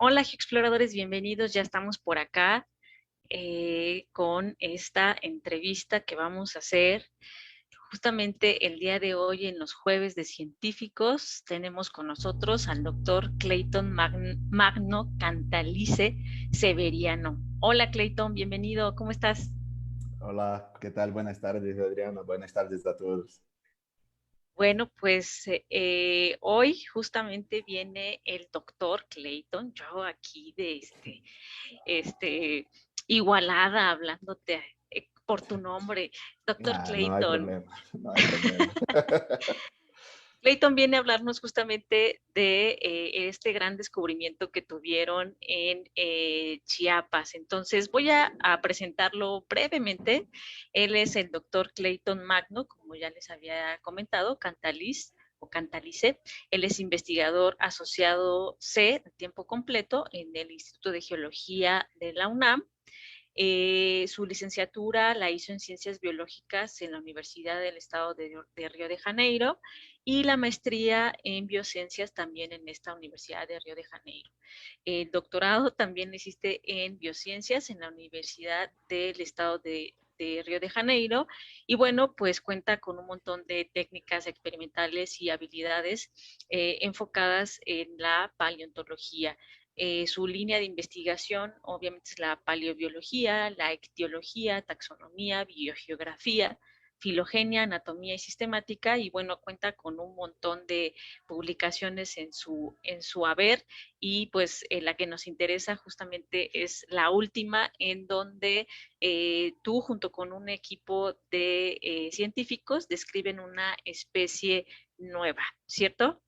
Hola, exploradores, bienvenidos. Ya estamos por acá con esta entrevista que vamos a hacer. Justamente el día de hoy, en los jueves de científicos, tenemos con nosotros al doctor Clayton Magno Cantalice Severiano. Hola, Clayton, bienvenido. ¿Cómo estás? Hola, ¿qué tal? Buenas tardes, Adriana. Buenas tardes a todos. Bueno, pues hoy justamente viene el doctor Clayton, yo aquí de igualada, hablándote por tu nombre, doctor Ah, no hay Clayton. problema, no hay problema. Clayton viene a hablarnos justamente de este gran descubrimiento que tuvieron en Chiapas. Entonces voy a presentarlo brevemente. Él es el doctor Clayton Magno, como ya les había comentado, Cantaliz o Cantalice. Él es investigador asociado C de tiempo completo en el Instituto de Geología de la UNAM. Su licenciatura la hizo en Ciencias Biológicas en la Universidad del Estado de Río de Janeiro y la maestría en Biociencias también en esta Universidad de Río de Janeiro. El doctorado también existe en Biociencias en la Universidad del Estado de Río de Janeiro y bueno, pues cuenta con un montón de técnicas experimentales y habilidades enfocadas en la paleontología. Su línea de investigación obviamente es la paleobiología, la ictiología, taxonomía, biogeografía, filogenia, anatomía y sistemática, y bueno, cuenta con un montón de publicaciones en su haber, y pues la que nos interesa justamente es la última, en donde tú junto con un equipo de científicos describen una especie nueva, ¿cierto?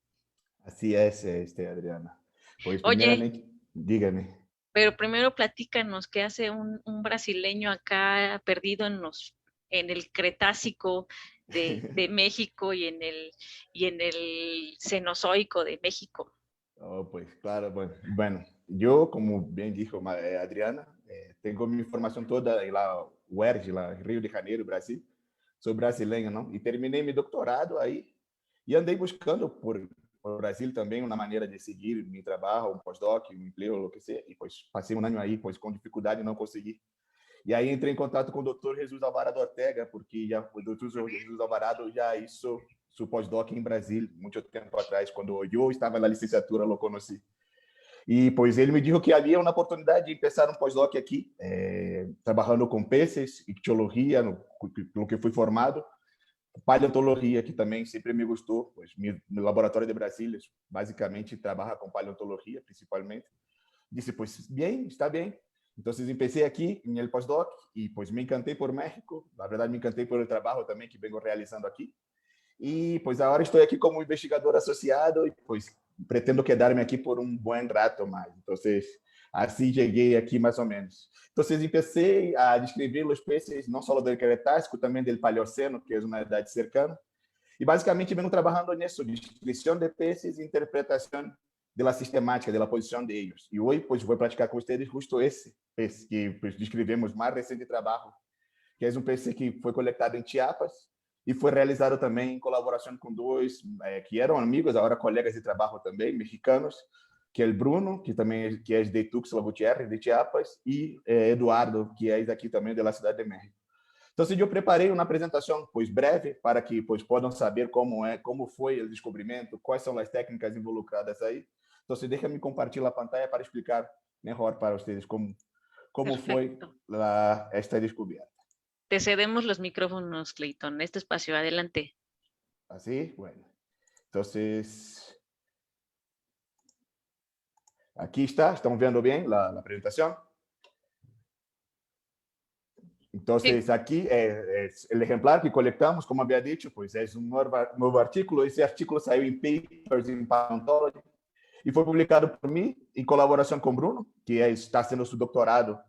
Así es, Adriana. Pues Oye, primeramente, dígame. pero primero platícanos qué hace un brasileño acá perdido en el Cretácico de México y en el Cenozoico de México. Oh, pues claro, bueno, yo, como bien dijo Adriana, tengo mi formación toda en la UERJ, la Río de Janeiro, Brasil. Soy brasileño, ¿no? Y terminé mi doctorado ahí y andei buscando por Brasil também uma maneira de seguir meu trabalho, um pós-doc, um emprego, o que seja. E pois passei um ano aí, pois com dificuldade não consegui. E aí entrei em contato com o Dr. Jesus Alvarado Ortega, porque já, o Dr. Jesus Alvarado já hizo seu pós-doc em Brasília, muito tempo atrás, quando eu estava na licenciatura, lo conheci. E pois ele me disse que havia uma oportunidade de começar um pós-doc aqui, trabalhando com peces, ictiologia, no que fui formado, paleontologia, que também sempre me gostou, pois meu laboratório de Brasília basicamente trabalha com paleontologia, principalmente. Disse, pois, bem, está bem. Então, empecé aqui em el postdoc e pois me encantei por México. Na verdade, me encantei por el trabalho também que vengo realizando aqui. E pois agora estou aqui como investigador associado e pois pretendo quedar-me aqui por um bom rato mais. Então, assim cheguei aqui mais ou menos. Então, comecei a descrever os peces não só do Cretácico, também do Paleoceno, que é uma idade cercana. E basicamente venho trabalhando nisso, descrição de peces e interpretação da sistemática, da posição de eles. E hoje, pois, vou praticar com vocês justo esse peixe que pois, descrevemos mais recente trabalho, que é um peixe que foi coletado em Chiapas e foi realizado também em colaboração com dois que eram amigos, agora colegas de trabalho também, mexicanos, que é o Bruno, que também que é de Tuxtla Gutiérrez, de Chiapas, e Eduardo, que é daqui também da cidade de México. Então, eu preparei uma apresentação, pois breve, para que pois possam saber como foi o descobrimento, quais são as técnicas involucradas aí. Então, deixa-me compartilhar a pantalla para explicar melhor para vocês como foi Perfecto. esta descoberta. Te cedemos los micrófonos, Clayton. Este espacio, adelante. Assim, bueno. Então, aqui está, estão vendo bem a apresentação? Então, Sí. aqui é o exemplar que coletamos, como havia dito, pois é um novo artigo. Esse artigo saiu em Papers in Paleontology e foi publicado por mim em colaboração com Bruno, que está sendo seu doutorado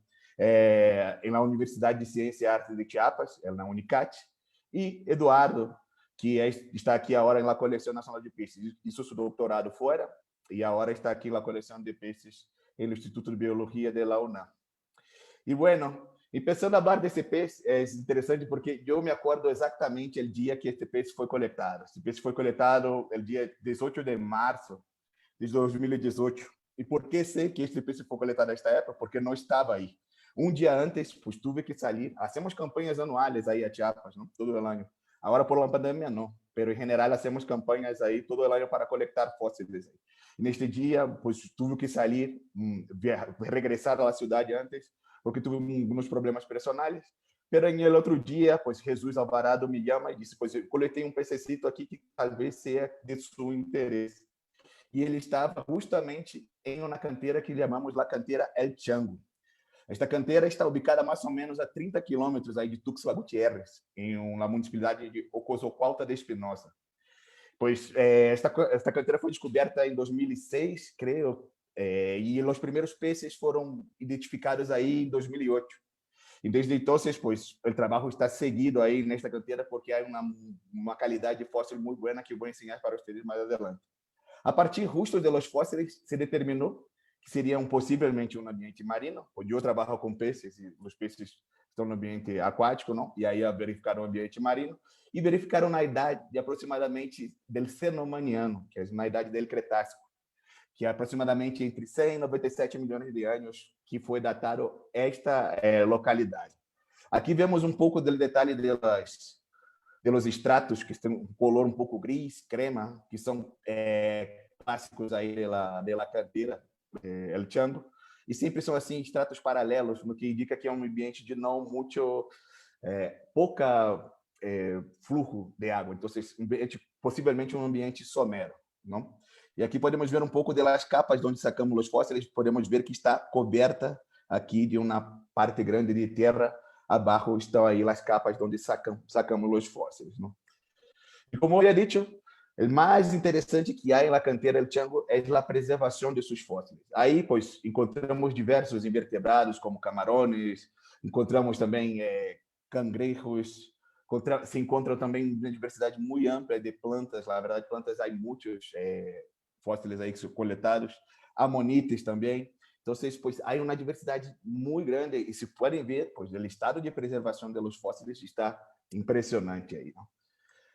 na Universidade de Ciência e Artes de Chiapas, na Unicat, e Eduardo, que está aqui agora na Coleção Nacional de Peixes. Isso seu doutorado fora e agora está aqui na Coleção de Peixes no Instituto de Biologia de la UNAM. E bueno, empezando a falar desse peixe, é interessante porque eu me acordo exatamente o dia que este peixe foi coletado. Este peixe foi coletado no dia 18 de março de 2018. E por que sei que este peixe foi coletado nesta época? Porque não estava aí. Um dia antes, pues tuve que salir. Hacemos campanhas anuales aí a Chiapas, ¿no? Todo el año. Ahora por la pandemia no, pero en general hacemos campanhas aí todo el año para colectar fósiles. Aí. E neste dia, pues tuve que salir, regressar à cidade antes, porque tuve alguns problemas personais. Pero em el outro dia, pues Jesus Alvarado me chama e disse, pues eu coletei um pececito aqui que talvez seja de seu interesse. E ele estava justamente em uma canteira que chamamos a canteira El Chango. Esta canteira está ubicada mais ou menos a 30 quilômetros aí de Tuxtla Gutiérrez, em uma municipalidade de Ocosocuautla de Espinosa. Pois esta canteira foi descoberta em 2006, creio, e os primeiros peces foram identificados aí em 2008. E desde então, pues, o trabalho está seguido aí nesta canteira porque há uma qualidade de fóssil muito boa que vou ensinar para vocês mais adelante. A partir justo de los fósiles se determinou que seriam possivelmente um ambiente marino, onde eu trabalho com peixes e os peixes estão no ambiente aquático, não? E aí verificaram o ambiente marino e verificaram na idade de aproximadamente del Cenomaniano, que é na idade del Cretácico, que é aproximadamente entre 100 e 97 milhões de anos que foi datado esta localidade. Aqui vemos um pouco do detalhe de los estratos que têm um color um pouco gris, crema, que são clássicos aí de la canteira El Chango, e sempre são assim estratos paralelos, no que indica que é um ambiente de não muito pouca fluxo de água, então possivelmente um ambiente somero, não? E aqui podemos ver um pouco das capas de onde sacamos os fósseis, podemos ver que está coberta aqui de uma parte grande de terra, abaixo estão aí as capas de onde sacamos os fósseis, não? E como eu havia dito, o mais interessante que há na canteira del Chango é a preservação de seus fósseis. Aí, pois, encontramos diversos invertebrados, como camarões, encontramos também cangrejos, se encontra também uma diversidade muito ampla de plantas, na verdade, plantas há muitos fósseis aí que são coletados, amonites também. Então, pois, há uma diversidade muito grande e se podem ver, pois, o estado de preservação dos fósseis está impressionante aí, não?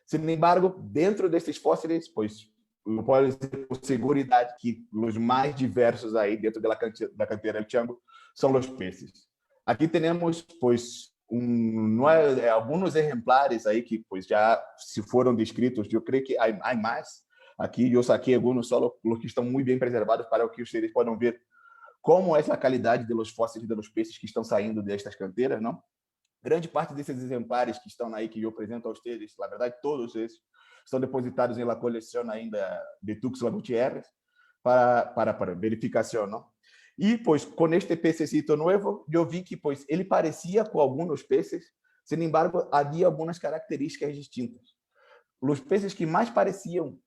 Sin embargo, dentro desses fósseis, pois, eu posso dizer com segurança que os mais diversos aí dentro da canteira del Chango são os peces. Aqui temos, pois, alguns exemplares aí que, pois, já se foram descritos. Eu creio que há mais. Aqui eu saquei alguns só os que estão muito bem preservados para que vocês possam ver como é a qualidade dos fósseis dos peces que estão saindo destas canteiras, não? Grande parte desses exemplares que estão aí, que eu apresento a vocês, na verdade, todos esses, estão depositados em la coleção ainda de Tuxtla Gutiérrez para verificação, não? E, pois, com este pececito novo, eu vi que, pois, ele parecia com alguns peces, sin embargo, havia algumas características distintas. Os peces que mais pareciam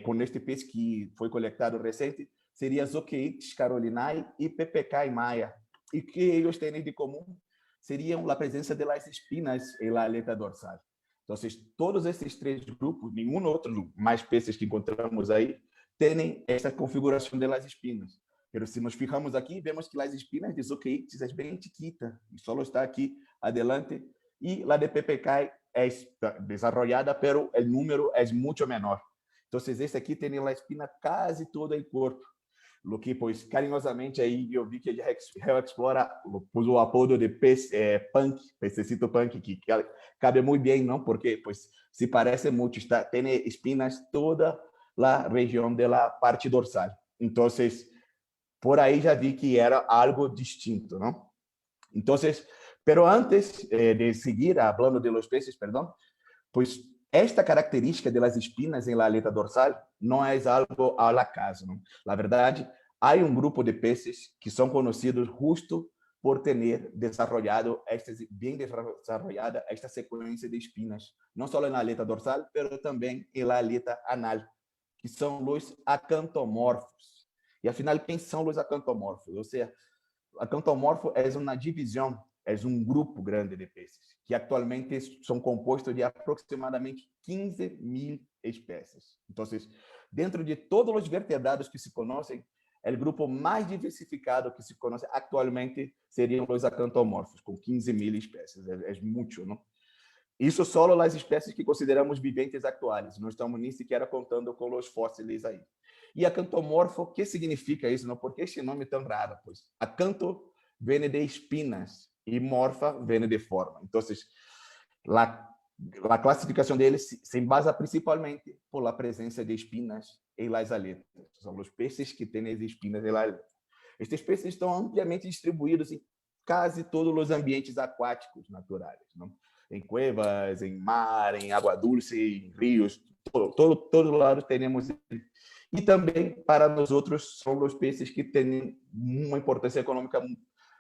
com este peixe que foi coletado recente seria Zoqueictes carolinae e PPK maia. E que eles têm de comum seriam a presença de las espinas em la aleta dorsal. Então, todos esses três grupos, nenhum outro mais peces que encontramos aí, têm essa configuração de las espinas. Mas se nos fijamos aqui, vemos que as espinas de Zoqueictes é bem chiquita, e só está aqui adelante, e a de PPK é desarrollada, pero o número é muito menor. Então, esse aqui tem a espina quase toda em corpo. Lo que, pois, carinhosamente aí eu vi que a Geoexplora pôs o apodo de punk, pececito punk, que cabe muito bem, não? Porque, pois, se parece muito, tem espinas toda a região da parte dorsal. Então, por aí já vi que era algo distinto, não? Então, pero antes de seguir hablando de los peces, perdão, pois esta característica de las espinas en la aleta dorsal não é algo al acaso, não? Na verdade, há um grupo de peces que são conhecidos justo por ter desarrollado esta sequência de espinas, não só na aleta dorsal, mas também na aleta anal, que são os acantomorfos. E afinal, quem são os acantomorfos? Ou seja, acantomorfo é uma divisão, é um grupo grande de peces, que atualmente são compostos de aproximadamente 15.000 espécies. Então, dentro de todos os vertebrados que se conhecem, o grupo mais diversificado que se conhece atualmente seriam os acantomorfos, com 15.000 espécies. É muito, não? Isso só as espécies que consideramos viventes atuais. Não estamos nem sequer contando com os fósseis aí. E acantomorfo, o que significa isso? Não? Por que esse nome tão raro? Pois acanto vem de espinas e morfa vem de forma. Então, a classificação deles se basa principalmente por a presença de espinas em las aletas. São os peixes que têm as espinas em las aletas. Estes peixes estão ampliamente distribuídos em quase todos os ambientes aquáticos naturais, não? Em cuevas, em mar, em água dulce, em rios, todo lado temos. E também, para nós outros, são os peixes que têm uma importância econômica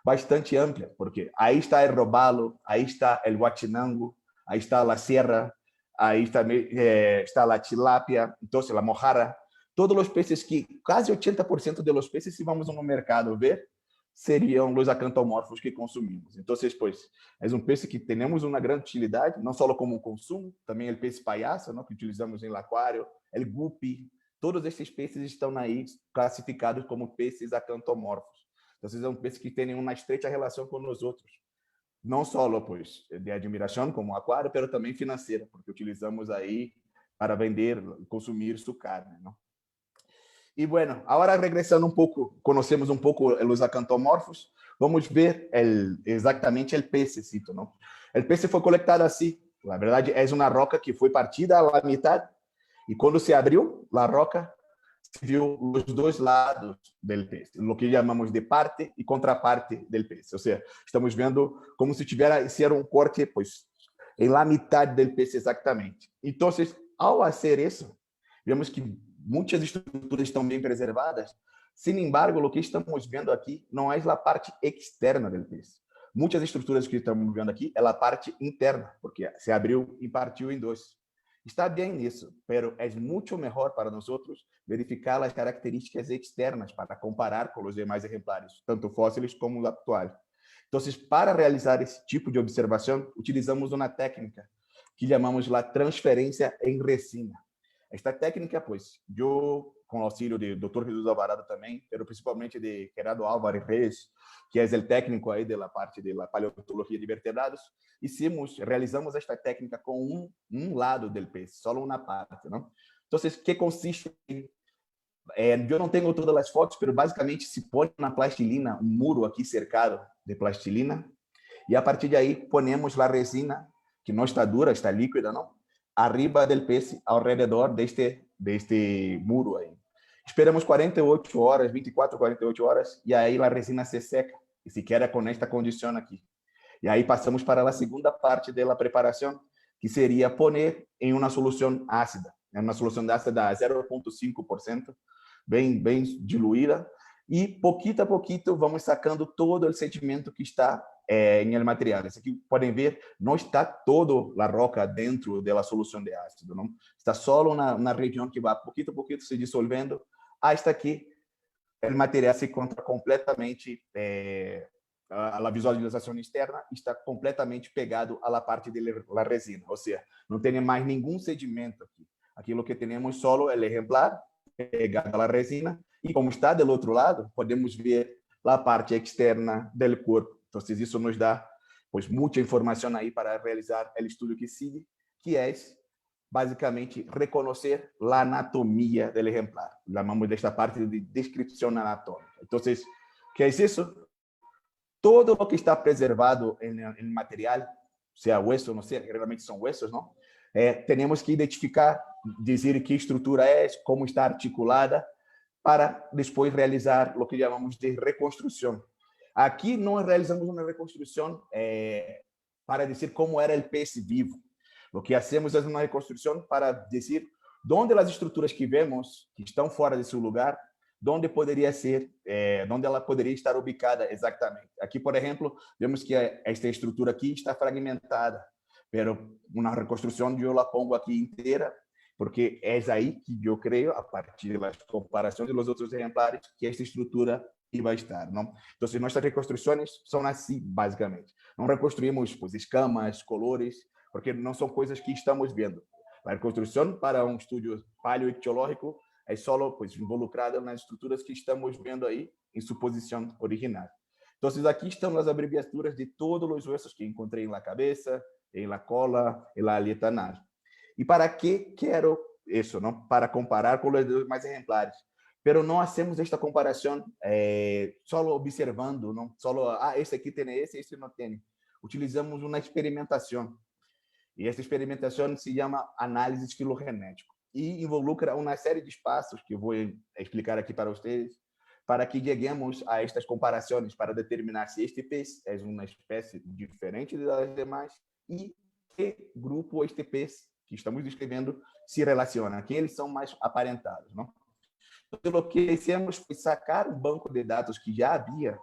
bastante ampla, porque aí está o robalo, aí está o guachinango, aí está a sierra, aí está a tilápia, então a mojarra, todos os peixes que, quase 80% dos peixes, se vamos no mercado ver, seriam os acantomorfos que consumimos. Então, pois, é um peixe que temos uma grande utilidade, não só como consumo, também o peixe palhaço, não, que utilizamos em aquário, o guppy, todos esses peixes estão aí classificados como peixes acantomorfos. Então, é um peixe que tem uma estreita relação com os outros. Não só, pois, de admiração como aquário, mas também financeira, porque utilizamos aí para vender, consumir sua carne, não? E, bueno, agora regressando um pouco, conhecemos um pouco os acantomorfos, vamos ver exatamente o pececito, não? O peixe foi coletado assim, na verdade, é uma roca que foi partida à metade, e quando se abriu a roca, se viu os dois lados do peixe, o que chamamos de parte e contraparte do peixe. Ou seja, estamos vendo como se tivesse um corte, pois, em la metade do peixe exatamente. Então, ao fazer isso, vemos que muitas estruturas estão bem preservadas. Sin embargo, o que estamos vendo aqui não é a parte externa do peixe. Muitas estruturas que estamos vendo aqui é a parte interna, porque se abriu e partiu em dois. Está bem isso, mas é muito melhor para nós verificar as características externas para comparar com os demais exemplares, tanto fósseis como os atuais. Então, para realizar esse tipo de observação, utilizamos uma técnica que chamamos de transferência em resina. Esta técnica, pois, eu, com o auxílio do Dr. Jesus Alvarado também, mas principalmente de Gerardo Álvares Reis, que é o técnico aí da parte da paleontologia de vertebrados, realizamos esta técnica com um lado do peixe, só uma parte, não? Então, que consiste em... eu não tenho todas as fotos, mas basicamente se põe na plastilina, um muro aqui cercado de plastilina, e a partir de aí ponemos a resina, que não está dura, está líquida, não? Arriba del peixe, ao redor deste muro aí. Esperamos 48 horas, 24, 48 horas, e aí a resina se seca, e se queda com esta condição aqui. E aí passamos para a segunda parte da preparação, que seria poner em uma solução ácida, uma solução ácida a 0,5%, bem diluída, e pouquinho a pouquinho vamos sacando todo o sedimento que está em el material. Esse aqui, podem ver, não está toda a roca dentro da solução de ácido, não? Está só na região que vai pouquinho a pouquinho se dissolvendo, hasta que o material se encontra completamente, a visualização externa está completamente pegado à parte da resina, ou seja, não tem mais nenhum sedimento aqui. Aquilo que temos só é o exemplar pegado à resina, e como está do outro lado, podemos ver a parte externa do corpo. Então, isso nos dá, pois, muita informação aí para realizar o estudo que sigue, que é basicamente reconhecer a anatomia do exemplar. Chamamos desta parte de descrição anatômica. Então, que é isso? Todo o que está preservado em material, seja hueso, não sei, realmente são huesos, não? Temos que identificar, dizer que estrutura é, como está articulada, para depois realizar o que chamamos de reconstrução. Aqui não realizamos uma reconstrução para dizer como era o peixe vivo. O que hacemos é uma reconstrução para dizer onde as estruturas que vemos, que estão fora de seu lugar, onde poderia ser, onde ela poderia estar ubicada exatamente. Aqui, por exemplo, vemos que esta estrutura aqui está fragmentada, mas uma reconstrução eu la pongo aqui inteira, porque é aí que eu creio, a partir das comparações dos outros exemplares, que esta estrutura vai estar, não? Então, nossas reconstruções são assim, basicamente. Não reconstruímos pues, escamas, colores, porque não são coisas que estamos vendo. A reconstrução para um estudo paleoictiológico é só pues, involucrada nas estruturas que estamos vendo aí em sua posição original. Então, aqui estão as abreviaturas de todos os ossos que encontrei na cabeça, na cola, na aleta anal. E para que quero isso? Não? Para comparar com os demais exemplares. pero não hacemos esta comparação só observando, não só, esse aqui tem esse não tem. Utilizamos uma experimentação, e essa experimentação se chama análise filogenética, e involucra uma série de passos que eu vou explicar aqui para vocês, para que cheguemos a estas comparações, para determinar se este peixe é uma espécie diferente das demais e que grupo este peixe que estamos descrevendo se relaciona, que eles são mais aparentados, não? Então, o que fizemos foi sacar um banco de dados que já havia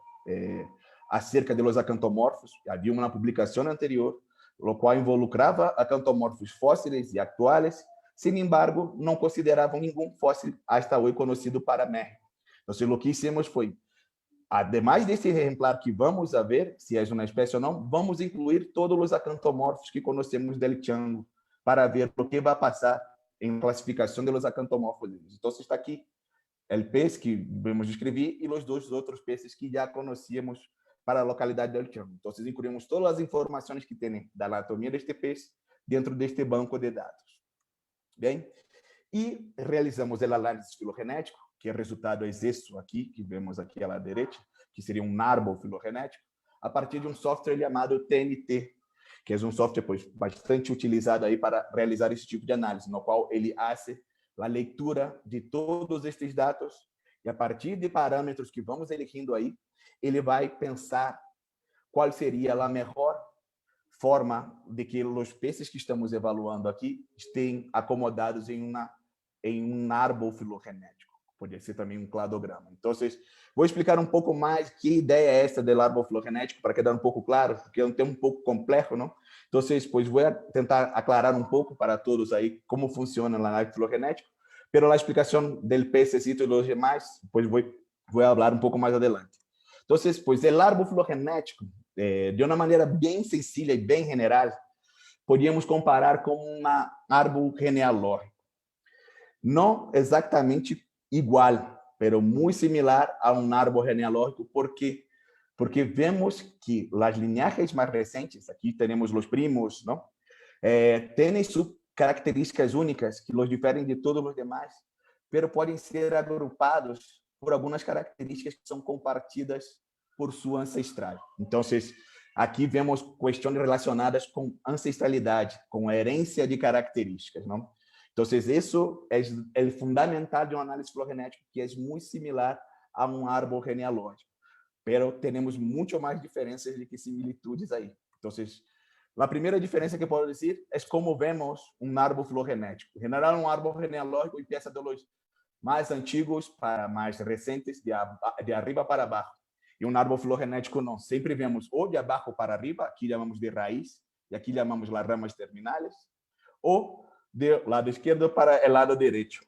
acerca de los acantomorfos, havia uma publicação anterior, o qual involucrava acantomorfos fósseis e atuais, sin embargo, não consideravam nenhum fóssil hasta hoje conhecido para México. Então, o que fizemos foi, además desse exemplar que vamos ver, se é uma espécie ou não, vamos incluir todos os acantomorfos que conhecemos del Chango, para ver o que vai passar em classificação de los acantomorfos. Então, está aqui o peixe que vamos descrever e os dois outros peixes que já conhecíamos para a localidade del Chango. Então, incluímos todas as informações que tem da anatomia deste peixe dentro deste banco de dados. Bem, e realizamos a análise filogenética, que o resultado é isso aqui, que vemos aqui à direita, que seria um árbol filogenético, a partir de um software chamado TNT, que é um software bastante utilizado aí para realizar esse tipo de análise, no qual ele faz a leitura de todos estes dados e a partir de parâmetros que vamos eligindo aí, ele vai pensar qual seria a melhor forma de que os peixes que estamos evaluando aqui estejam acomodados em um árbol filogenético. Poderia ser também um cladograma. Então, vou explicar um pouco mais que ideia é essa do árbol filogenético, para quedar um pouco claro, porque é um tema um pouco complexo, não? Então, pois vou tentar aclarar um pouco para todos aí como funciona a análise filogenética, pero a explicação do pececito e dos demais, pois vou falar um pouco mais adelante. Então, pois o árbol filogenético, de uma maneira bem sencilla e bem general, podíamos comparar com um árbol genealógico. Não exatamente igual, pero muito similar a um árbol genealógico, porque vemos que as linhagens mais recentes, aqui temos os primos, não? Têm suas características únicas que os diferem de todos os demais, pero podem ser agrupados por algumas características que são compartidas por sua ancestral. Então, aqui vemos questões relacionadas com ancestralidade, com herência de características, não? Então, isso é fundamental de uma análise filogenética, que é muito similar a um árbol genealógico, pero temos muito mais diferenças do que similitudes aí. Então, a primeira diferença que posso dizer é como vemos um árbol filogenético. Em geral, um árbol genealógico empieza de los mais antigos para mais recentes, de arriba para baixo. E um árbol filogenético não. Sempre vemos ou de abaixo para arriba, aqui chamamos de raiz, e aqui chamamos las ramas terminales, ou do lado esquerdo para o lado direito.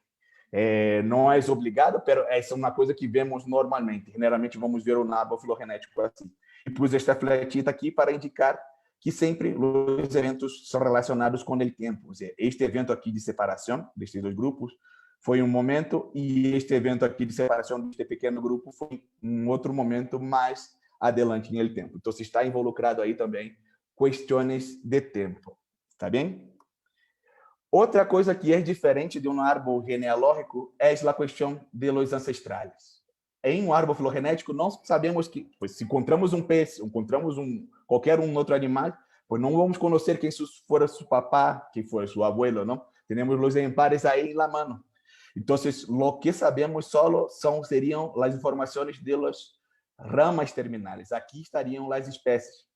Não é obrigado, mas essa é uma coisa que vemos normalmente. Generalmente vamos ver um árbol filogenético assim. E pus esta fletita aqui para indicar que sempre os eventos são relacionados com o tempo. Ou seja, este evento aqui de separação destes dois grupos foi um momento e este evento aqui de separação deste pequeno grupo foi um outro momento mais adelante no tempo. Então, está involucrado aí também questões de tempo. Está bem? Outra coisa que é diferente de um árbol genealógico é a questão de los ancestrais. Em um árbol filogenético, nós sabemos que, pois, se encontramos um peixe, encontramos qualquer outro animal, pois não vamos conhecer quem for seu papá, quem for seu abuelo, não? Temos os exemplares aí na mão. Então, o que sabemos solo seriam as informações de las ramas terminais. Aqui estariam as espécies.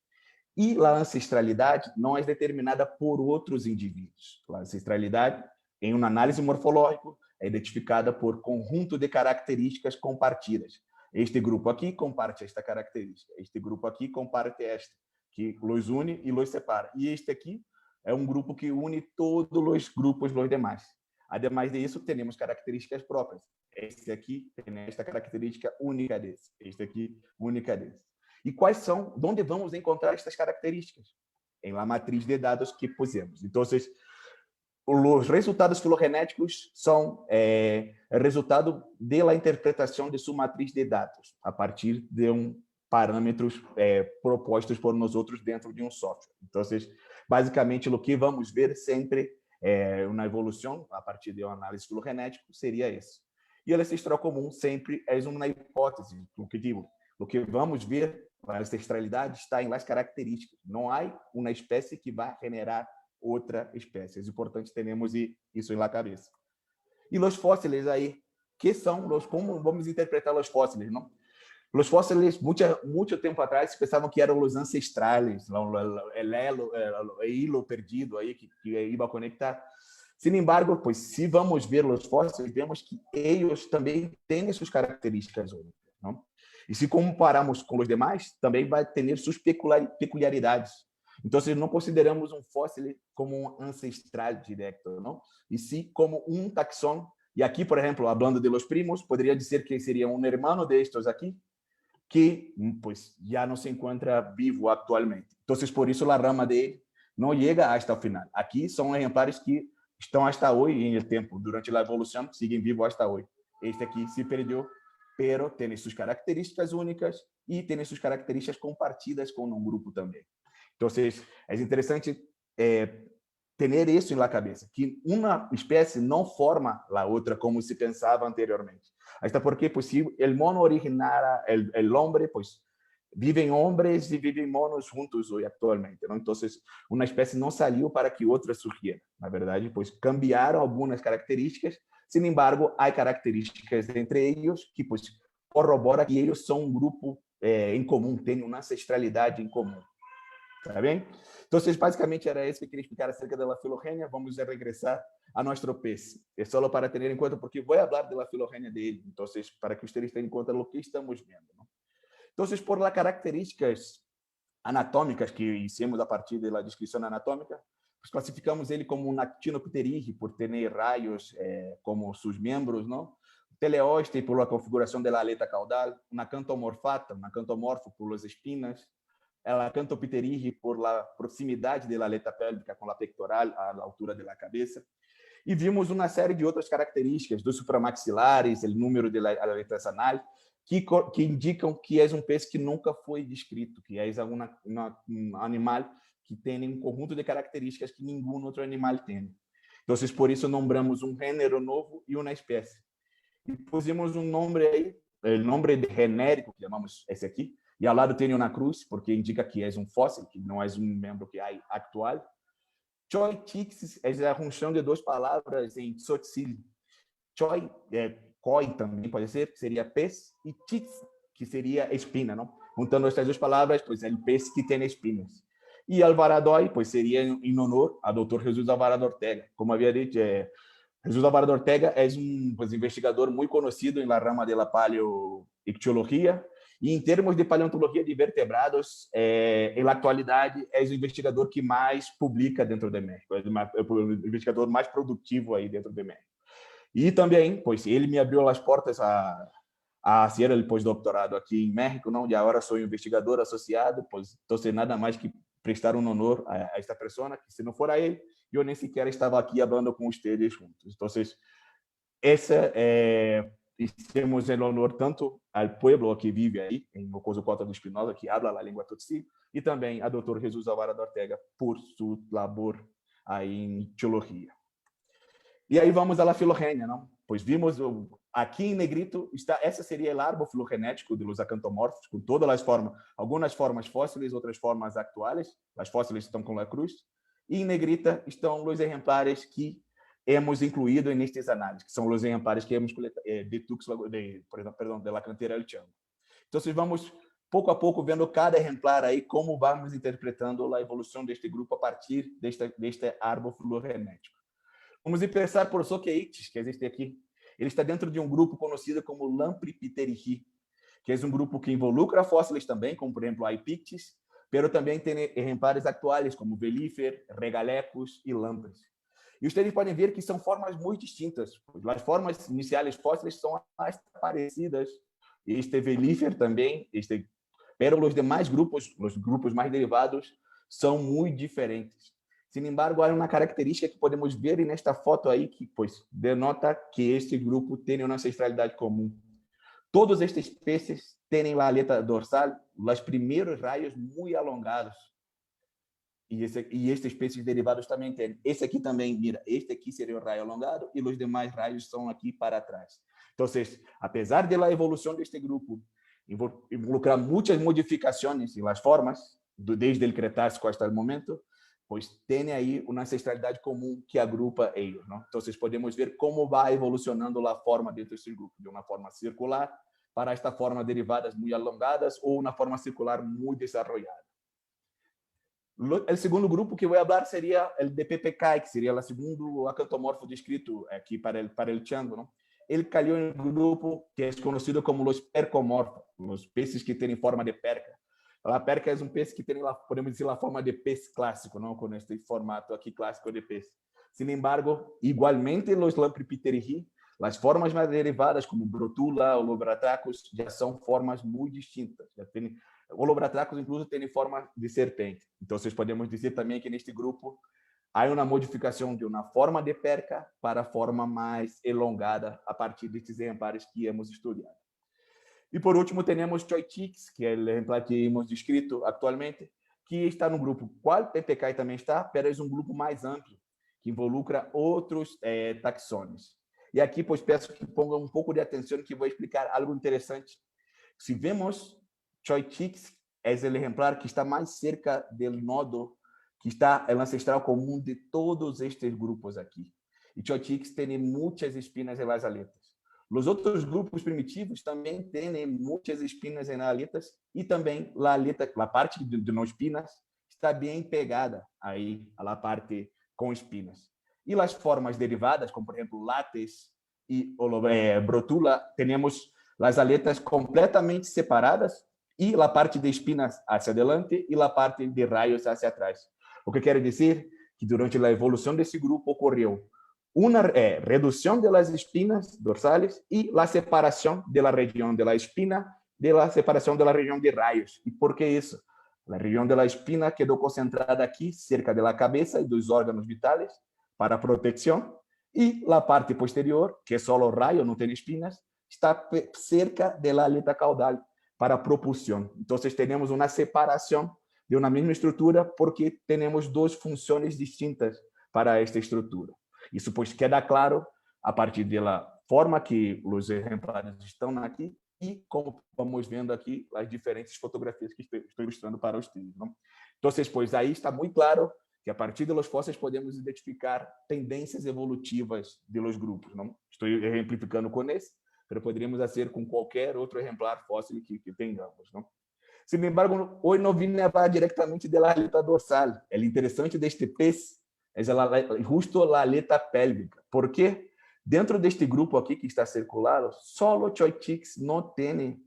E a ancestralidade não é determinada por outros indivíduos. A ancestralidade, em uma análise morfológica, é identificada por conjunto de características compartidas. Este grupo aqui comparte esta característica. Este grupo aqui comparte esta, que os une e os separa. E este aqui é um grupo que une todos os grupos, os demais. Ademais disso, temos características próprias. Este aqui tem esta característica única desse. Este aqui, única desse. E quais são, onde vamos encontrar estas características? Em uma matriz de dados que pusemos. Então, os resultados filogenéticos são resultado da interpretação de sua matriz de dados, a partir de parâmetros propostos por nós outros dentro de um software. Então, basicamente, o que vamos ver sempre uma evolução a partir de uma análise filogenética seria esse. E o ancestral comum sempre é uma hipótese, o que digo, o que vamos ver, a ancestralidade está em las características. Não há uma espécie que vai generar outra espécie. É importante termos isso na cabeça. E os fósseis aí, que são os, como vamos interpretar os fósseis, não? Os fósseis, muito tempo atrás, pensavam que eram os ancestrais, o hilo perdido aí que ia a conectar. Sin embargo, pues, se vamos ver os fósseis, vemos que eles também têm suas características únicas, não? E se compararmos com os demais, também vai ter suas peculiaridades. Então, não consideramos um fóssil como um ancestral direto, não? E sim como um taxon. E aqui, por exemplo, falando de los primos, poderia dizer que seria um hermano de estes aqui, que pues, já não se encontra vivo atualmente. Então, por isso, a rama dele não chega hasta o final. Aqui são exemplares que estão hasta hoje em tempo, durante a evolução, seguem vivos hasta hoje. Este aqui se perdeu, pero tem suas características únicas e tem suas características compartidas com um grupo também. Então, é interessante ter isso na cabeça, que uma espécie não forma a outra como se pensava anteriormente. Hasta porque, pues, si el mono originara el hombre, pues viven hombres y viven monos juntos hoy actualmente, ¿no? Entonces, una especie no salió para que otra surgiera. Na verdade, pues cambiaron algunas características. Sin embargo, hay características entre ellos que, pues, corrobora que ellos son un grupo en común, tienen una ancestralidad en común. Tá bem? Então, basicamente, era isso que eu queria explicar acerca da filogenia. Vamos regressar a nosso peixe. É só para ter em conta, porque vou falar da filogenia dele. Então, para que vocês tenham em conta o que estamos vendo. Não? Então, por las características anatômicas que hicimos a partir da descrição anatômica, classificamos ele como um actinopterige, por ter raios como seus membros, não? Teleoste, por la configuração da aleta caudal, uma cantomorfata, uma cantomorfo por las espinas, el acantopterige por la proximidade da aleta pélvica com a pectoral, à altura da cabeça. E vimos uma série de outras características dos supramaxilares, o número da aleta anal, que indicam que é um peixe que nunca foi descrito, que é um animal que tem um conjunto de características que nenhum outro animal tem. Então, por isso, nombramos um gênero novo e uma espécie. E pusimos um nome aí, o nome genérico, que chamamos esse aqui, e ao lado tem uma cruz, porque indica que é um fóssil, que não é um membro que há atual. Choitixis é a junção de duas palavras em tzotzil. Choi, koi também pode ser, que seria peixe, e tix, que seria espina, não? Juntando estas duas palavras, pois é o peixe que tem espinas. E Alvaradoi, pois seria em honor a Dr. Jesus Alvarado Ortega. Como havia dito, Jesus Alvarado Ortega é um investigador muito conhecido na rama da paleoictiologia. E em termos de paleontologia de vertebrados, na atualidade, é o investigador que mais publica dentro do México, é o investigador mais produtivo aí dentro do México. E também, pois, ele me abriu as portas a fazer o pós-doutorado aqui em México, não? E agora sou investigador associado, pois, então, sem nada mais que prestar um honor a esta pessoa, que se não for a ele, eu nem sequer estava aqui falando com vocês juntos. Então, essa temos o honor tanto ao pueblo que vive aí, em Mocoso Cota do Espinosa, que habla a língua tutsi, e também a Dr. Jesus Alvarado Ortega, por sua labor aí em teologia. E aí vamos à filogenia, não? Pois vimos aqui em negrito, essa seria o árbol filogenético dos acantomorfos, com todas as formas, algumas formas fósseis, outras formas atuais. As fósseis estão com a cruz. E em negrita estão os exemplares que hemos incluído nestes análises, que são os exemplares que hemos de la cantera del Chango. Então, vamos pouco a pouco vendo cada exemplar aí, como vamos interpretando a evolução deste grupo a partir deste árbol filogenético. Vamos começar por Soqueites, que existe aqui. Ele está dentro de um grupo conhecido como Lampripterygii, que é um grupo que involucra fósseis também, como, por exemplo, Aipictis, mas também tem exemplares atuais, como Velífer, Regalecus e Lampres. E vocês podem ver que são formas muito distintas. As formas iniciais fósseis são mais parecidas. Este Velífer também, pero os demais grupos, os grupos mais derivados, são muito diferentes. Sin embargo, há uma característica que podemos ver nesta foto aí, que pois denota que este grupo tem uma ancestralidade comum. Todos estes peces têm a aleta dorsal, os primeiros raios muito alongados. e estas especies derivadas também têm. Esse aqui também, mira, este aqui seria o raio alongado e os demais raios são aqui para trás. Então, apesar da evolução deste grupo involucrar muitas modificações nas formas, desde o Cretácico até o momento, pois tem aí uma ancestralidade comum que agrupa eles, não? Então, podemos ver como vai evolucionando a forma dentro desse grupo, de uma forma circular para esta forma derivadas muito alongadas ou uma forma circular muito desarrollada. O segundo grupo que vou falar seria o de PPK, que seria o segundo acantomorfo descrito aqui para o chango, não? Ele caiu em um grupo que é conhecido como os percomorfos, os peces que têm forma de perca. A perca é um peixe que tem, podemos dizer, a forma de peixe clássico, não, com este formato aqui clássico de peixe. Sin embargo, igualmente os Lampripteridii, as formas mais derivadas, como Brotula, Holobratrachus, já são formas muito distintas. Holobratrachus, incluso, tem forma de serpente. Então, podemos dizer também que neste grupo há uma modificação de uma forma de perca para a forma mais elongada a partir destes exemplares que hemos estudado. E, por último, temos Choitix, que é o exemplar que hemos descrito atualmente, que está no grupo qual PPK também está, mas é um grupo mais amplo, que involucra outros taxones. E aqui, pois, peço que ponham um pouco de atenção, que vou explicar algo interessante. Se vemos, Choitix é o exemplar que está mais cerca do nodo, que está o ancestral comum de todos estes grupos aqui. E Choitix tem muitas espinas nas aletas. Os outros grupos primitivos também têm muitas espinas nas aletas e também a parte de não espinas está bem pegada aí a parte com espinas. E as formas derivadas, como por exemplo látex e brotula, temos as aletas completamente separadas e a parte de espinas hacia adelante e a parte de raios hacia atrás. O que quer dizer que durante a evolução desse grupo ocorreu uma redução das espinas dorsales e a separação da região da espina da separação da região de raios. E por que isso? A região da espina quedou concentrada aqui, cerca da cabeça e dos órgãos vitais, para proteção, e a parte posterior, que é só o raio, não tem espinas, está cerca da aleta caudal, para propulsão. Então, temos uma separação de uma mesma estrutura, porque temos duas funções distintas para esta estrutura. Isso, pois, queda claro a partir da forma que os exemplares estão aqui e como vamos vendo aqui as diferentes fotografias que estou ilustrando para vocês. Não? Então, pois, aí está muito claro que a partir dos fósseis podemos identificar tendências evolutivas dos grupos. Não? Estou exemplificando com esse, mas poderíamos fazer com qualquer outro exemplar fóssil que tenhamos. Não? Sin embargo, hoje não vim levar diretamente da aleta dorsal. O interessante deste peixe é justo a aleta pélvica. Por quê? Dentro deste grupo aqui que está circulado, só o Choitix não tem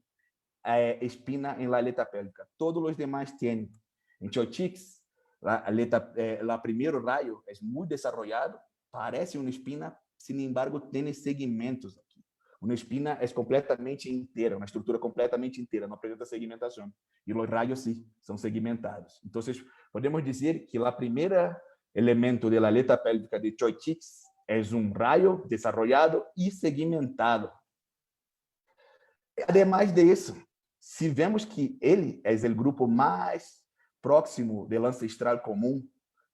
espina em la aleta pélvica. Todos os demais têm. Em Choitix, o primeiro raio é muito desenvolvido, parece uma espina, sin embargo, tem segmentos aqui. Uma espina é completamente inteira, uma estrutura completamente inteira, não apresenta segmentação. E os raios, sim, são segmentados. Então, podemos dizer que a primeira elemento da aleta pélvica de Choitix é um raio desenvolvido e segmentado. Ademais disso, se vemos que ele é o grupo mais próximo do ancestral comum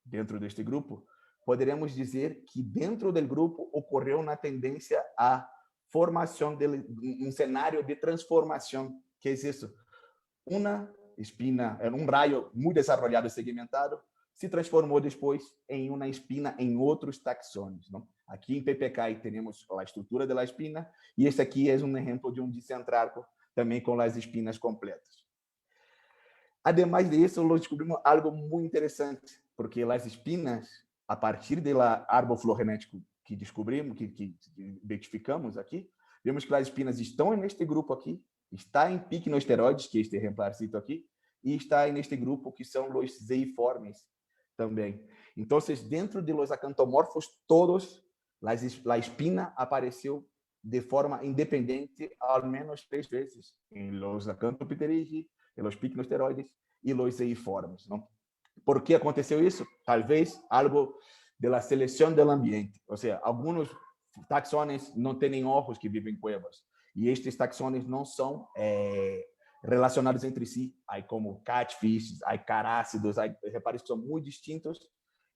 dentro deste grupo, poderemos dizer que dentro do grupo ocorreu uma tendência à formação de um cenário de transformação. Que é isso? Uma espina, um raio muito desenvolvido e segmentado, se transformou depois em uma espina em outros taxones. Não? Aqui em PPK temos a estrutura da espina e este aqui é um exemplo de um dicentrarco também com as espinas completas. Ademais disso, nós descobrimos algo muito interessante, porque as espinas, a partir do árbol filogenético que descobrimos, que identificamos aqui, vemos que as espinas estão neste grupo aqui, está em picnosteroides, que este exemplar cito aqui, e está neste grupo que são os zeiformes também. Então, dentro de los acantomorfos, todos, a espina apareceu de forma independente ao menos 3 vezes, em los acantopteridii, em los picnosteroides e los zeiformes. Não? Por que aconteceu isso? Talvez algo da seleção do ambiente. Ou seja, alguns taxones não têm ovos que vivem em cuevas. E estes taxones não são relacionados entre si. Há como catfishes, há carácidos, há repare que são muito distintos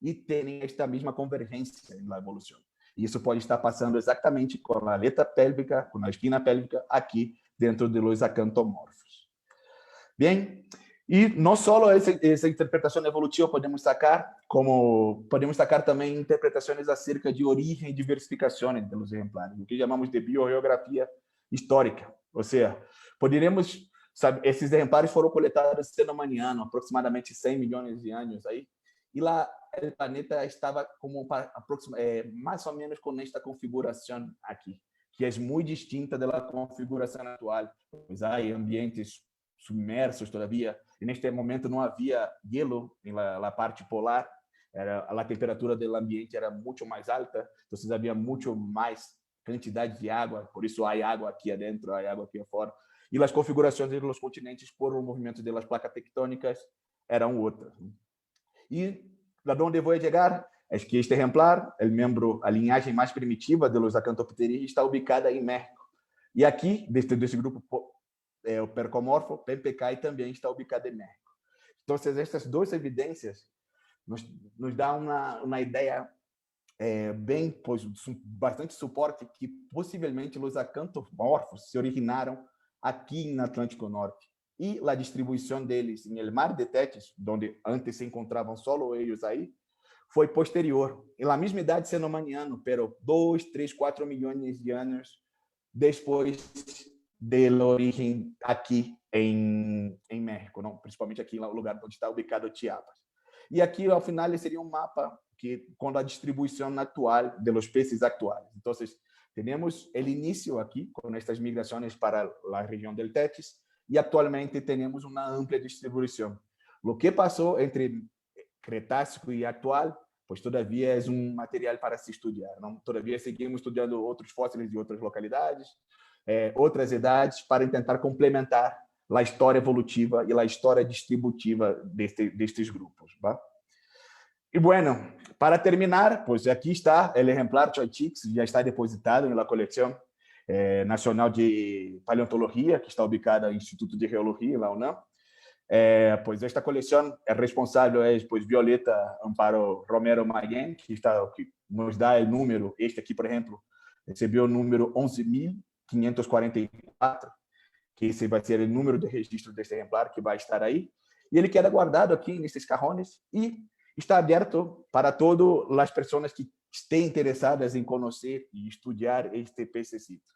e têm esta mesma convergência na evolução. E isso pode estar passando exatamente com a aleta pélvica, com a espina pélvica, aqui dentro de los acantomorfos. Bem, e não só essa interpretação evolutiva podemos sacar, como podemos sacar também interpretações acerca de origem e diversificação dos exemplares, o que chamamos de biogeografia histórica. Ou seja, poderíamos, sabe, esses exemplares foram coletados cenomaniano, aproximadamente 100 milhões de anos aí, e lá o planeta estava como mais ou menos com esta configuração aqui, que é muito distinta da configuração atual, pois há ambientes submersos todavia, e neste momento não havia gelo na parte polar, a temperatura do ambiente era muito mais alta, então havia muito mais quantidade de água, por isso há água aqui adentro, há água aqui fora, e as configurações dos continentes por o movimento das placas tectônicas eram outras. E de onde vou chegar é que este exemplar, a linhagem mais primitiva de los Acanthophthiridae, está ubicada em México. E aqui, desse grupo o percomorfo, PPK, também está ubicado em México. Então, essas duas evidências nos dão uma ideia bastante suporte que possivelmente os acantomorfos se originaram aqui no Atlântico Norte. E a distribuição deles em el Mar de Tétis, onde antes se encontravam solo eles aí, foi posterior. E na mesma idade cenomaniano, pero 2, 3, 4 milhões de anos depois da origem aqui em México, não? Principalmente aqui no lugar onde está ubicado Chiapas. E aqui, ao final, seria um mapa com a distribuição atual dos peces atuais. Então, temos o início aqui, com estas migrações para a região del Tétis, e atualmente temos uma ampla distribuição. O que passou entre Cretácico e atual, pois todavia é um material para se estudar. Não? Todavia seguimos estudando outros fósseis de outras localidades, outras idades, para tentar complementar a história evolutiva e a história distributiva destes grupos. Tá? E, bueno, para terminar, pues aqui está o exemplar Choitix, já está depositado na coleção Nacional de Paleontologia, que está ubicada no Instituto de Geologia, lá UNAM. Pois esta coleção é responsável pois Violeta Amparo Romero Mayen, que nos dá o número, este aqui, por exemplo, recebeu o número 11.544, que esse vai ser o número de registro deste exemplar que vai estar aí, e ele queda guardado aqui nesses cajones e está aberto para todas as pessoas que estejam interessadas em conhecer e estudar este pececito.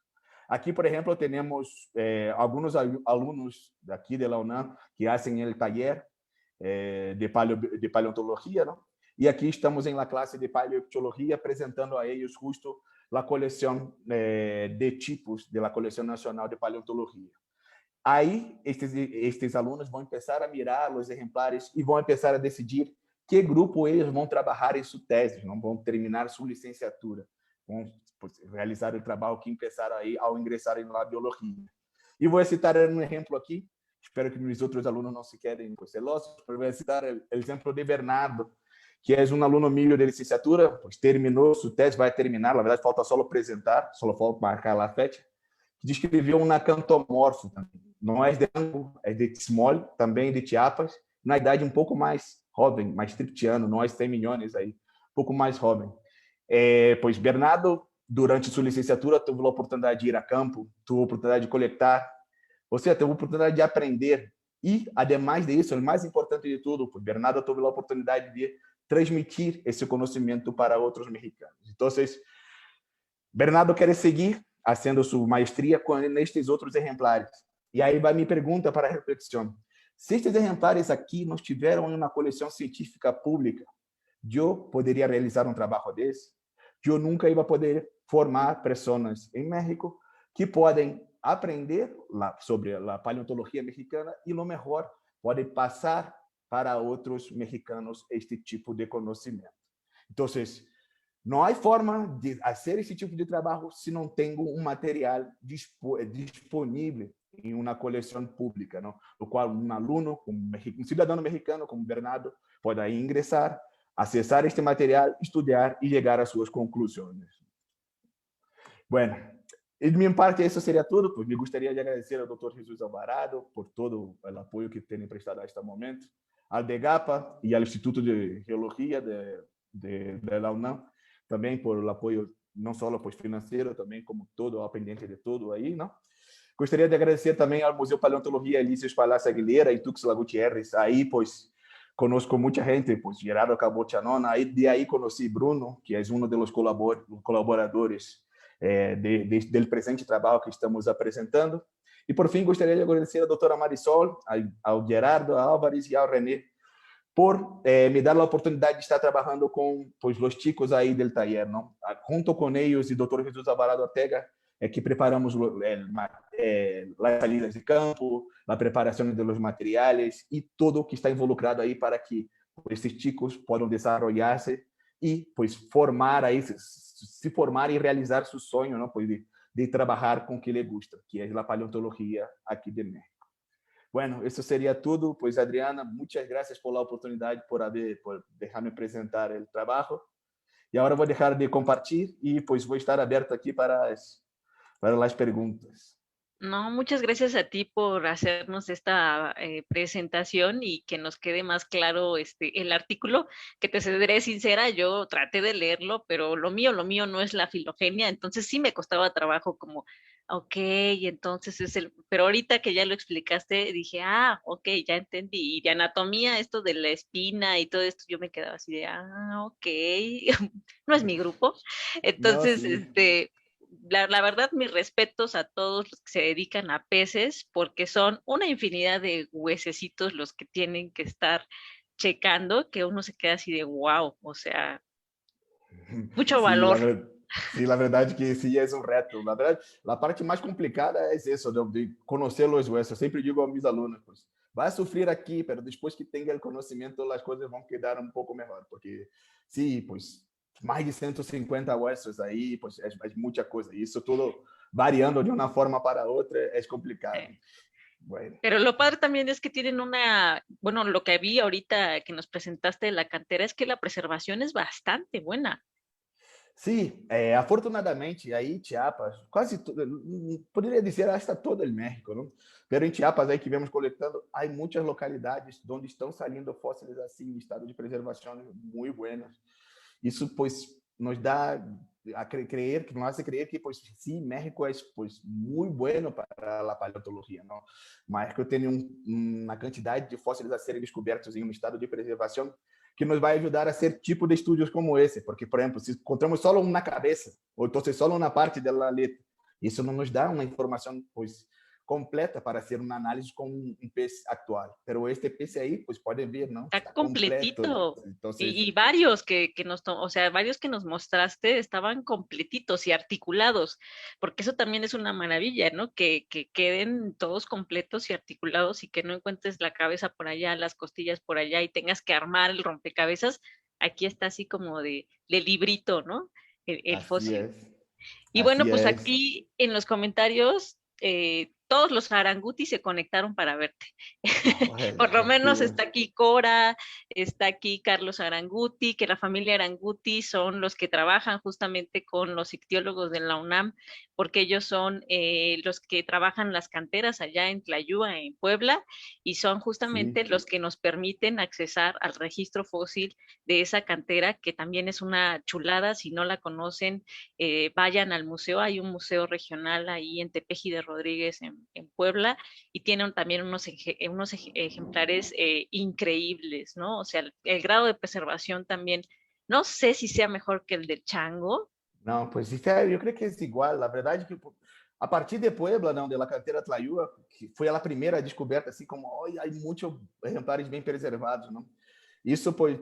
Aqui, por exemplo, temos alguns alunos daqui da UNAM que fazem o taller de paleontologia, não? E aqui estamos em la classe de paleontologia apresentando a eles justo a coleção de tipos da coleção nacional de paleontologia. Aí, estes alunos vão começar a mirar os exemplares e vão começar a decidir que grupo eles vão trabalhar em sua tese, não vão terminar sua licenciatura, vão realizar o trabalho que começaram aí ao ingressarem na biologia. E vou citar um exemplo aqui, espero que meus outros alunos não se quedem celosos, mas vou citar o exemplo de Bernardo, que é um aluno meu de licenciatura, pois terminou sua tese, vai terminar, na verdade falta só apresentar, só falta marcar a fecha, que descreveu um acantomorfo também. Não é de Ango, é de Tismol, também de Chiapas, na idade um pouco mais jovem, mais triptiano, nós 100 milhões aí, um pouco mais jovem. Pois Bernardo, durante sua licenciatura, teve a oportunidade de ir a campo, teve a oportunidade de coletar, ou seja, teve a oportunidade de aprender. E, ademais disso, o mais importante de tudo, pois Bernardo teve a oportunidade de transmitir esse conhecimento para outros mexicanos. Então, Bernardo quer seguir fazendo sua maestria com estes outros exemplares. E aí vai minha pergunta para a reflexão. Se estes exemplares aqui não estiveram em uma coleção científica pública, eu poderia realizar um trabalho desse? Eu nunca ia poder formar pessoas em México que podem aprender sobre a paleontologia mexicana e, no melhor, podem passar para outros mexicanos este tipo de conhecimento. Então, não há forma de fazer esse tipo de trabalho se não tenho um material disponível em uma coleção pública, não? No qual um aluno, um cidadão mexicano como Bernardo, pode aí ingressar, acessar este material, estudar e chegar às suas conclusões. Bueno, E de minha parte, isso seria tudo. Pues me gostaria de agradecer ao Dr. Jesus Alvarado por todo o apoio que tem prestado a este momento, ao DEGAPA e ao Instituto de Geologia de la UNAM, também por o apoio não só pues, financeiro, também como todo, ao pendente de tudo aí, não? Gostaria de agradecer também ao Museu Paleontologia Elíseos Palácio Aguilera e Tuxtla Gutiérrez. Aí, pues, conozco muita gente, pues, Gerardo Cabochanona. Aí, de aí conheci Bruno, que é um dos colaboradores del presente trabalho que estamos apresentando. E, por fim, gostaria de agradecer à doutora Marisol, ao Gerardo, ao Álvares e ao René por me dar a oportunidade de estar trabalhando com pues, os chicos aí do taller, não? Junto com eles e Dr. Jesus Alvarado Ortega, que preparamos as salidas de campo, a preparação dos materiais e tudo o que está involucrado aí para que esses chicos possam desenvolver-se e pues formar aí se formar e realizar seu sonho, não, pues, de trabalhar com o que lhe gusta, que é a paleontologia aqui de México. Bueno, isso seria tudo. Pues, Adriana, muitas graças por la oportunidade, por deixar-me apresentar o trabalho. E agora vou deixar de compartilhar e pues vou estar aberto aqui para as perguntas. No, muchas gracias a ti por hacernos esta presentación y que nos quede más claro el artículo, que te seré sincera, yo traté de leerlo, pero lo mío no es la filogenia, entonces sí me costaba trabajo como, ok, entonces es pero ahorita que ya lo explicaste, dije, ok, ya entendí, y de anatomía, esto de la espina y todo esto, yo me quedaba así de, ok, no es mi grupo, No, entonces, sí. la verdad, mis respetos a todos los que se dedican a peces, porque son una infinidad de huesecitos los que tienen que estar checando, que uno se queda así de wow, o sea, mucho Sí, valor. sí, la verdade que sí es un reto. La verdad, la parte más complicada es eso, de conocer los huesos. Siempre digo a mis alumnos, pues, vai sofrer aqui, pero después que tenga el conocimiento, las cosas van a quedar un poco mejor, porque sí, pues, mais de 150 huesos aí, pues, é muita coisa. E isso tudo variando de uma forma para outra é complicado. Eh, Bueno. Pero lo padre también es que tienen bueno, lo que vi ahorita que nos presentaste de la cantera es que la preservación es bastante buena. Sim, afortunadamente, aí Chiapas, poderia dizer hasta todo o México, não? Pero em Chiapas, aí que vemos coletando, há muitas localidades onde estão saindo fósseis assim, em estado de preservação muito buenos. Isso, pues, nos dá a creer, que nos hace creer que, pues, sí, México es, pues, muy bueno para la paleontología, ¿no? México tiene una cantidad de fósiles a serem descobertos em um estado de preservação que nos vai ajudar a hacer tipo de estudios como esse, porque, por exemplo, se encontramos só uma cabeça, ou então só uma parte da letra, isso não nos dá uma informação, pues, completa para hacer una análisis con un pez actual. Pero este pez ahí, pues pueden ver, ¿no? Está Está completo. completito. Entonces, Y varios o sea, varios que nos mostraste estaban completitos y articulados, porque eso también es una maravilla, ¿no? Que queden todos completos y articulados y que no encuentres la cabeza por allá, las costillas por allá y tengas que armar el rompecabezas. Aquí está así como de librito, ¿no? El así fósil. es. Y bueno, Así pues es. aquí en los comentarios, todos los Aranguti se conectaron para verte. Por lo Qué menos bueno. está aquí Cora, está aquí Carlos Aranguti, que la familia Aranguti son los que trabajan justamente con los ictiólogos de la UNAM, porque ellos son los que trabajan las canteras allá en Tlayúa, en Puebla, y son justamente Sí. los que nos permiten accesar al registro fósil de esa cantera, que también es una chulada. Si no la conocen, vayan al museo. Hay un museo regional ahí en Tepeji de Rodríguez, en Puebla, y tienen también unos ejemplares increíbles, ¿no? O sea, el grado de preservación también, no sé si sea mejor que el del chango. Não, pois isso eu creio que é igual. A verdade é que a partir de Puebla, não, de la cantera Tlayúa, que foi a primeira descoberta, assim como, oh, há muitos exemplares bem preservados, não? Isso, pois,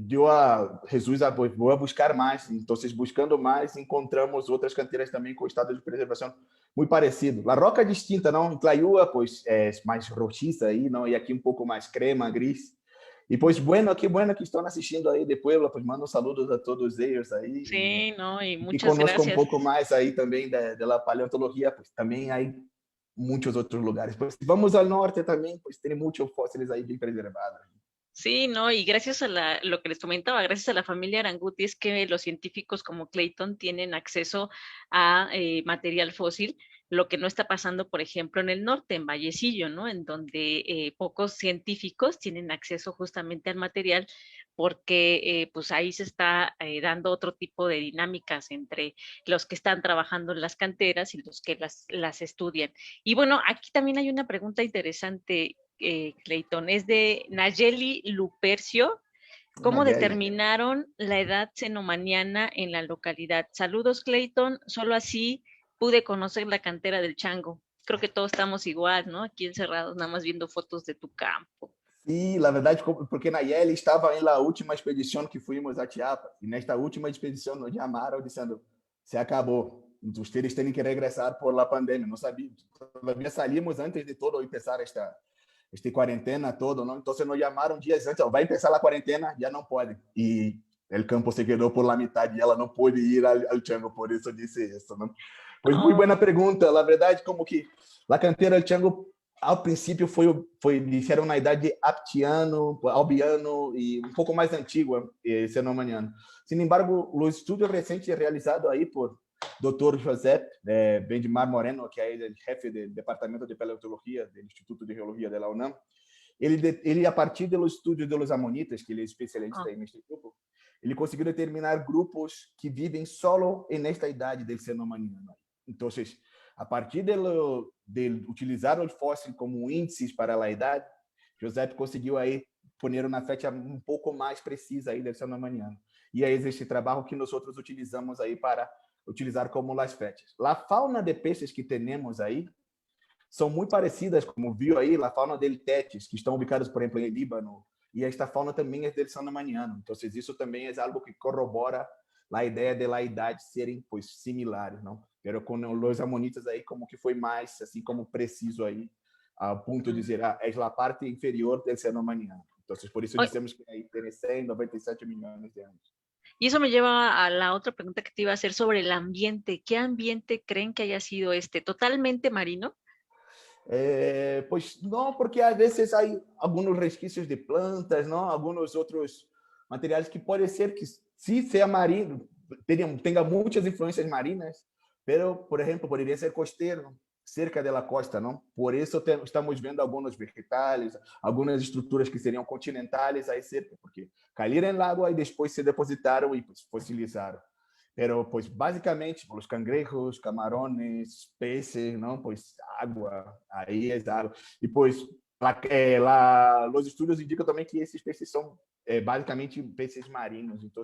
deu a Jesus a vou a buscar mais. Então, buscando mais, encontramos outras canteiras também com estado de preservação muito parecido. A roca é distinta, não? Em Tlayúa, pois, é mais roxiça aí, não? E aqui um pouco mais crema, gris. E, pois, bueno que estão assistindo aí de Puebla, pois, mando saludos a todos eles aí. Sí, no, y E que muchas conosco um gracias. pouco mais aí também da paleontologia, pois também há muitos outros lugares. Pois vamos ao norte também, pois tem muitos fósseis aí bem preservados. Sí, no, y gracias a lo que les comentaba, gracias a la familia Aranguti es que los científicos como Clayton tienen acceso a material fósil, lo que no está pasando, por ejemplo, en el norte, en Vallecillo, ¿no? En donde pocos científicos tienen acceso justamente al material porque pues ahí se está dando otro tipo de dinámicas entre los que están trabajando en las canteras y los que las estudian. Y bueno, aquí también hay una pregunta interesante, Clayton, es de Nayeli Lupercio. ¿Cómo Nayeli. determinaron la edad cenomaniana en la localidad? Saludos, Clayton. Solo así pude conocer la cantera del Chango. Creo que todos estamos igual, ¿no? Aquí encerrados, nada más viendo fotos de tu campo. Sim, na verdade, porque Nayeli estava em la última expedição que fomos a Chiapas. E nesta última expedição nos chamaram dizendo, se acabou. Vocês têm que regressar por la pandemia. Não sabia, todavia salimos antes de todo começar esta quarentena todo, não? Então nos chamaram dias antes, vai começar a quarentena, já não pode. E o campo se quedou por la mitad e ela não pôde ir ao Chango, por isso disse isso, não? Pois muito boa Oh, pergunta. Na verdade, como que a canteira del Chango ao princípio disseram na idade aptiano, albiano e um pouco mais antiga, cenomaniano. Sin embargo, os estudos recentes realizados aí por Dr. José Bendimar Moreno, que é o chefe do Departamento de Paleontologia do Instituto de Geologia da UNAM, ele a partir dos estudos dos amonitas, que ele é especialista oh. aí neste grupo, ele conseguiu determinar grupos que vivem solo nesta idade do cenomaniano. Então, a partir de utilizar o fóssil como índices para a idade, José conseguiu aí poner uma fecha um pouco mais precisa aí do cenomaniano. E aí existe trabalho que nós outros utilizamos aí para utilizar como as fechas. A fauna de peixes que temos aí são muito parecidas, como viu aí, a fauna de Tetis, que estão ubicados, por exemplo, em Líbano, e esta fauna também é del cenomaniano. Então, isso também é algo que corrobora a ideia de la idade serem pois similares, não? Pero com os amonitas aí como que foi mais assim como preciso aí a ponto de dizer é a parte inferior do cenomaniano. Então, por isso dissemos que aí tem 197 milhões de anos. Y eso me lleva a la otra pregunta que te iba a hacer sobre el ambiente. ¿Qué ambiente creen que haya sido este? ¿Totalmente marino? Pois não, porque às vezes há alguns resquícios de plantas, não, alguns outros materiais que pode ser que se seja marino, tenha muitas influências marinas, pero, por exemplo, poderia ser costeiro, cerca da costa, não? Por isso estamos vendo alguns vegetais, algumas estruturas que seriam continentais aí cerca, porque caíram em água e depois se depositaram e pues, fossilizaram. Pero, pues, básicamente, los cangrejos, camarones, peces, ¿no? Pues, agua, ahí es algo. Y, pues, los estudios indican também que esses peixes são, basicamente, peixes marinhos. Então,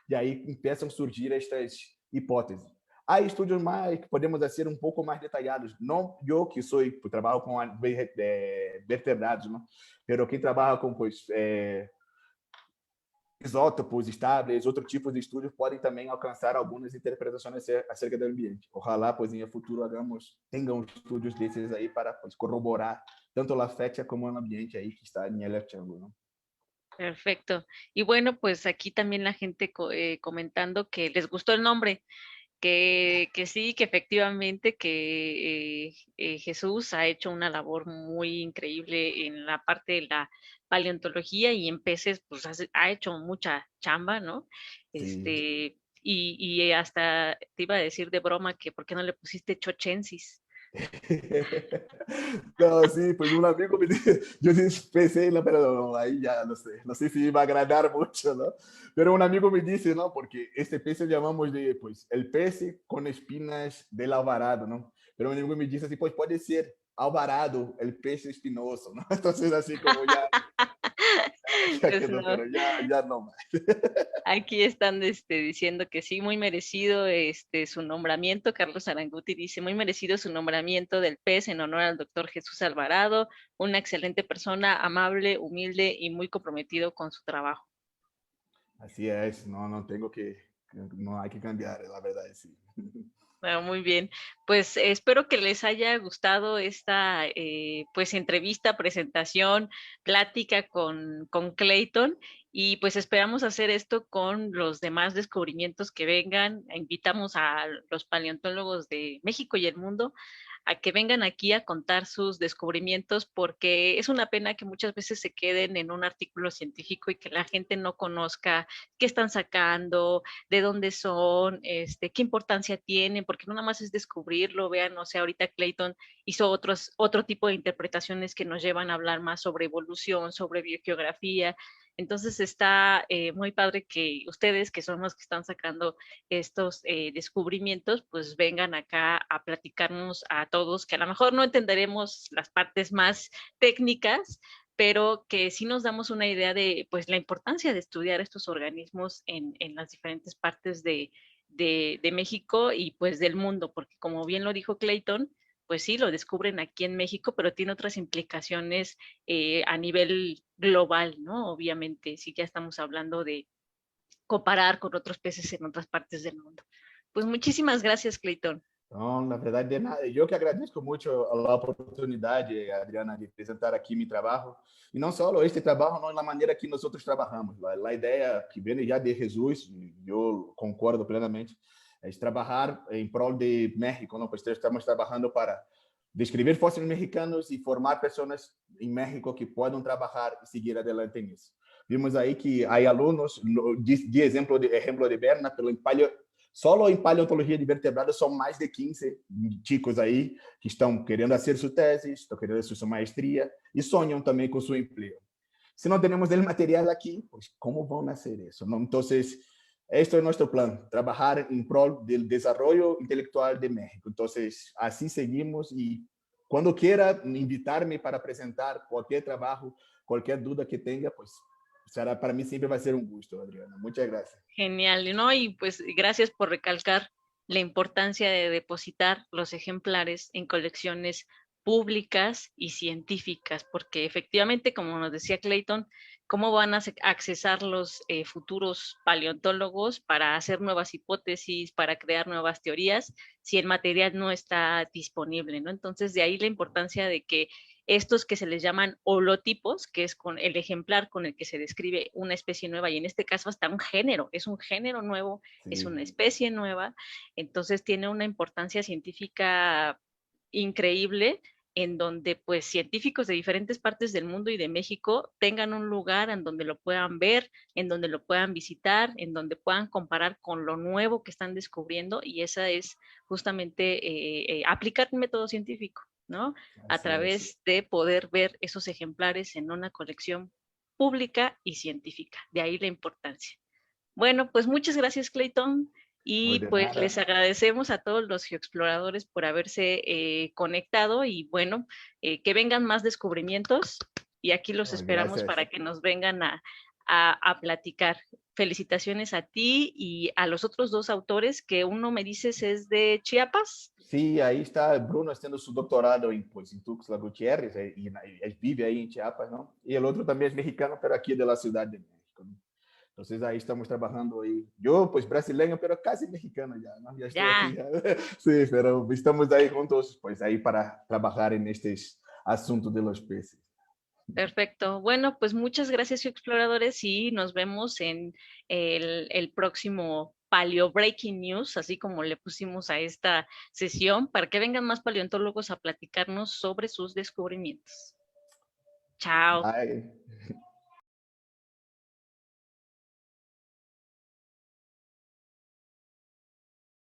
de aí começam a surgir estas hipóteses. Há estudos mais que podemos ser um pouco mais detalhados. Não eu que sou, trabalho com vertebrados, não? Pero quem trabalha com, pues, isótopos estáveis, outro tipo de estudos podem também alcançar algumas interpretações acerca do ambiente. Ojalá, pois, em futuro, tenham estudos desses aí para pues, corroborar tanto a fecha como o ambiente aí que está em El Chango, ¿no? Perfecto. Y bueno, pues aquí también la gente comentando que les gustó el nombre, que sí, que efectivamente que Jesús ha hecho una labor muy increíble en la parte de la paleontología y en peces, pues ha hecho mucha chamba, ¿no? Sim. Y hasta te iba a decir de broma que ¿por qué no le pusiste Chochensis? Não, sim, pois um amigo me disse, eu pensei, não, pero não, aí já não sei se vai agradar muito, não? Pero um amigo me disse, não, porque este peixe chamamos de, pues, el peixe com espinas del alvarado, não? Pero um amigo me disse assim, pois pode ser alvarado, el peixe espinoso, não? Então, assim, como já Pues quedou, no. pero já não mais. Aquí están diciendo que sí, muy merecido su nombramiento. Carlos Aranguti dice, muy merecido su nombramiento del PES en honor al doctor Jesús Alvarado, una excelente persona, amable, humilde y muy comprometido con su trabajo. Así es, no tengo que, no hay que cambiar, la verdad, sí. Bueno, muy bien, pues espero que les haya gustado esta pues entrevista, presentación, plática con Clayton y pues esperamos hacer esto con los demás descubrimientos que vengan. Invitamos a los paleontólogos de México y el mundo a que vengan aquí a contar sus descubrimientos, porque es una pena que muchas veces se queden en un artículo científico y que la gente no conozca qué están sacando, de dónde son, qué importancia tienen, porque no nada más es descubrirlo. Vean, o sea, ahorita Clayton hizo otro tipo de interpretaciones que nos llevan a hablar más sobre evolución, sobre biogeografía. Entonces está muy padre que ustedes, que son los que están sacando estos descubrimientos, pues vengan acá a platicarnos a todos, que a lo mejor no entenderemos las partes más técnicas, pero que sí nos damos una idea de pues la importancia de estudiar estos organismos en las diferentes partes de México y pues del mundo, porque como bien lo dijo Clayton, pues sí, lo descubren aquí en México, pero tiene otras implicaciones a nivel global, ¿no? Obviamente, sí, ya estamos hablando de comparar con otros peces en otras partes del mundo. Pues muchísimas gracias, Clayton. Não, na verdade, de nada. Eu que agradeço muito a oportunidade, Adriana, de apresentar aqui meu trabalho. E não só este trabalho, não na maneira que nós outros trabalhamos. A ideia que vem já de Jesus, eu concordo plenamente, é trabalhar em prol de México. Não? Pois estamos trabalhando para descrever fósseis mexicanos e formar pessoas em México que possam trabalhar e seguir adelante nisso. Vimos aí que há alunos, de exemplo de Berna, pelo empalho. Só em paleontologia de vertebrados são mais de 15 chicos aí que estão querendo fazer sua tese, estão querendo fazer sua maestria e sonham também com seu emprego. Se não temos o material aqui, pues, como vão nascer isso? Então, este é nosso plano, trabalhar em prol do desenvolvimento intelectual de México. Então, assim seguimos e quando queira invitar-me para apresentar qualquer trabalho, qualquer dúvida que tenha, pues será, para mí siempre va a ser un gusto, Adriana. Muchas gracias. Genial, ¿no? Y pues gracias por recalcar la importancia de depositar los ejemplares en colecciones públicas y científicas, porque efectivamente, como nos decía Clayton, ¿cómo van a accesar los futuros paleontólogos para hacer nuevas hipótesis, para crear nuevas teorías, si el material no está disponible, ¿no? Entonces, de ahí la importancia de que estos que se les llaman holotipos, que es con el ejemplar con el que se describe una especie nueva, y en este caso hasta un género, es un género nuevo, sí, es una especie nueva, entonces tiene una importancia científica increíble, en donde pues científicos de diferentes partes del mundo y de México tengan un lugar en donde lo puedan ver, en donde lo puedan visitar, en donde puedan comparar con lo nuevo que están descubriendo, y esa es justamente aplicar un método científico, ¿no? A través de poder ver esos ejemplares en una colección pública y científica. De ahí la importancia. Bueno, pues muchas gracias, Clayton. Y pues les agradecemos a todos los geoexploradores por haberse conectado y bueno, que vengan más descubrimientos y aquí los esperamos para que nos vengan a platicar. Felicitaciones a ti y a los otros dos autores, que uno me dices es de Chiapas. Sí, ahí está Bruno haciendo su doctorado pues, en Tuxtla Gutiérrez y vive ahí en Chiapas, ¿no? Y el otro también es mexicano, pero aquí de la Ciudad de México, ¿no? Entonces ahí estamos trabajando ahí. Yo pues brasileño, pero casi mexicano ya, ¿no? Ya estoy aquí. Ya. Sí, pero estamos ahí juntos, pues ahí para trabajar en estos asuntos de los peces. Perfecto. Bueno, pues muchas gracias, exploradores, y nos vemos en el próximo Paleo Breaking News, así como le pusimos a esta sesión, para que vengan más paleontólogos a platicarnos sobre sus descubrimientos. Chao. Bye.